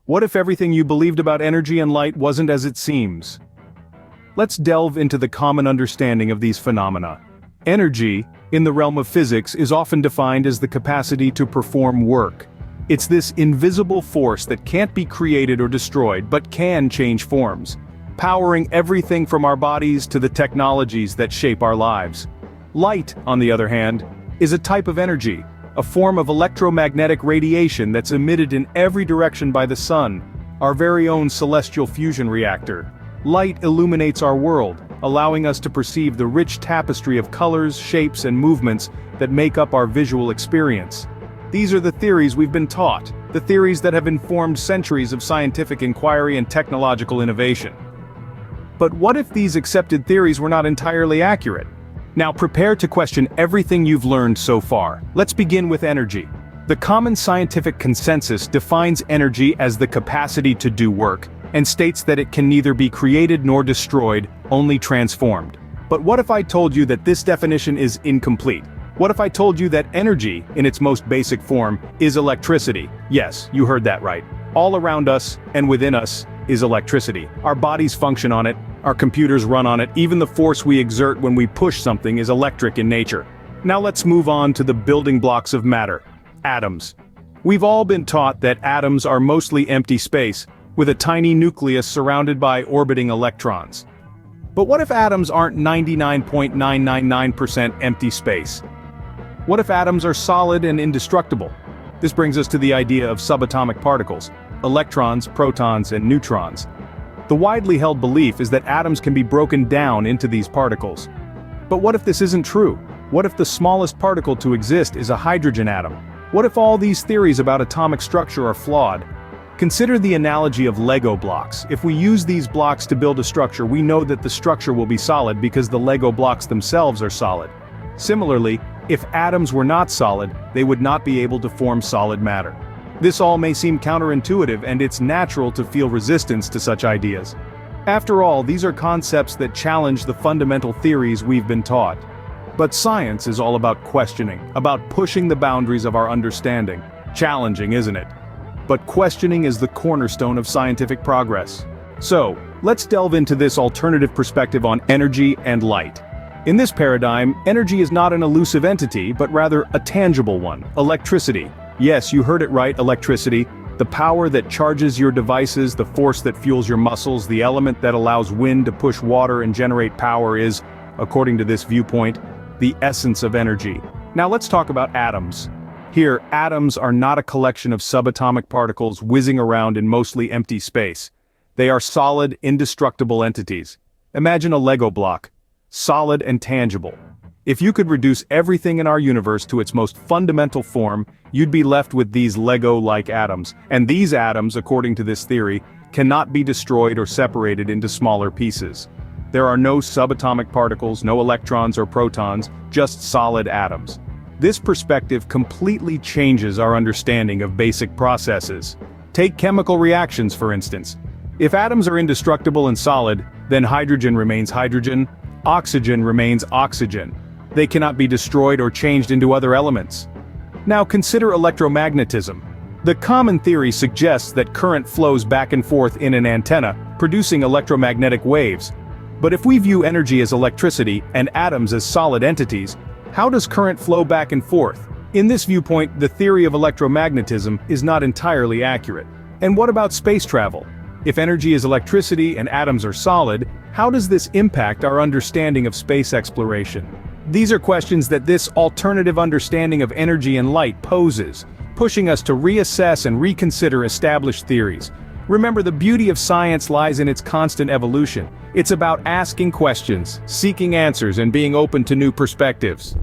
What if everything you believed about energy and light wasn't as it seems? Let's delve into the common understanding of these phenomena. Energy, in the realm of physics, is often defined as the capacity to perform work. It's this invisible force that can't be created or destroyed but can change forms, powering everything from our bodies to the technologies that shape our lives. Light, on the other hand, is a type of energy, a form of electromagnetic radiation that's emitted in every direction by the sun, our very own celestial fusion reactor. Light illuminates our world, allowing us to perceive the rich tapestry of colors, shapes, and movements that make up our visual experience. These are the theories we've been taught, the theories that have informed centuries of scientific inquiry and technological innovation. But what if these accepted theories were not entirely accurate? Now prepare to question everything you've learned so far. Let's begin with energy. The common scientific consensus defines energy as the capacity to do work, and states that it can neither be created nor destroyed, only transformed. But what if I told you that this definition is incomplete? What if I told you that energy, in its most basic form, is electricity? Yes, you heard that right. All around us, and within us, is electricity. Our bodies function on it, our computers run on it, even the force we exert when we push something is electric in nature. Now let's move on to the building blocks of matter. Atoms. We've all been taught that atoms are mostly empty space, with a tiny nucleus surrounded by orbiting electrons. But what if atoms aren't 99.999% empty space? What if atoms are solid and indestructible? This brings us to the idea of subatomic particles, electrons, protons, and neutrons. The widely held belief is that atoms can be broken down into these particles. But what if this isn't true? What if the smallest particle to exist is a hydrogen atom? What if all these theories about atomic structure are flawed? Consider the analogy of Lego blocks. If we use these blocks to build a structure, we know that the structure will be solid because the Lego blocks themselves are solid. Similarly, if atoms were not solid, they would not be able to form solid matter. This all may seem counterintuitive, and it's natural to feel resistance to such ideas. After all, these are concepts that challenge the fundamental theories we've been taught. But science is all about questioning, about pushing the boundaries of our understanding. Challenging, isn't it? But questioning is the cornerstone of scientific progress. So, let's delve into this alternative perspective on energy and light. In this paradigm, energy is not an elusive entity, but rather a tangible one: electricity. Yes, you heard it right, electricity. The power that charges your devices, the force that fuels your muscles, the element that allows wind to push water and generate power is, according to this viewpoint, the essence of energy. Now let's talk about atoms. Here, atoms are not a collection of subatomic particles whizzing around in mostly empty space. They are solid, indestructible entities. Imagine a Lego block, solid and tangible. If you could reduce everything in our universe to its most fundamental form, you'd be left with these Lego-like atoms. And these atoms, according to this theory, cannot be destroyed or separated into smaller pieces. There are no subatomic particles, no electrons or protons, just solid atoms. This perspective completely changes our understanding of basic processes. Take chemical reactions, for instance. If atoms are indestructible and solid, then hydrogen remains hydrogen, oxygen remains oxygen. They cannot be destroyed or changed into other elements. Now consider electromagnetism. The common theory suggests that current flows back and forth in an antenna, producing electromagnetic waves. But if we view energy as electricity and atoms as solid entities, how does current flow back and forth? In this viewpoint, the theory of electromagnetism is not entirely accurate. And what about space travel? If energy is electricity and atoms are solid, how does this impact our understanding of space exploration? These are questions that this alternative understanding of energy and light poses, pushing us to reassess and reconsider established theories. Remember, the beauty of science lies in its constant evolution. It's about asking questions, seeking answers, and being open to new perspectives.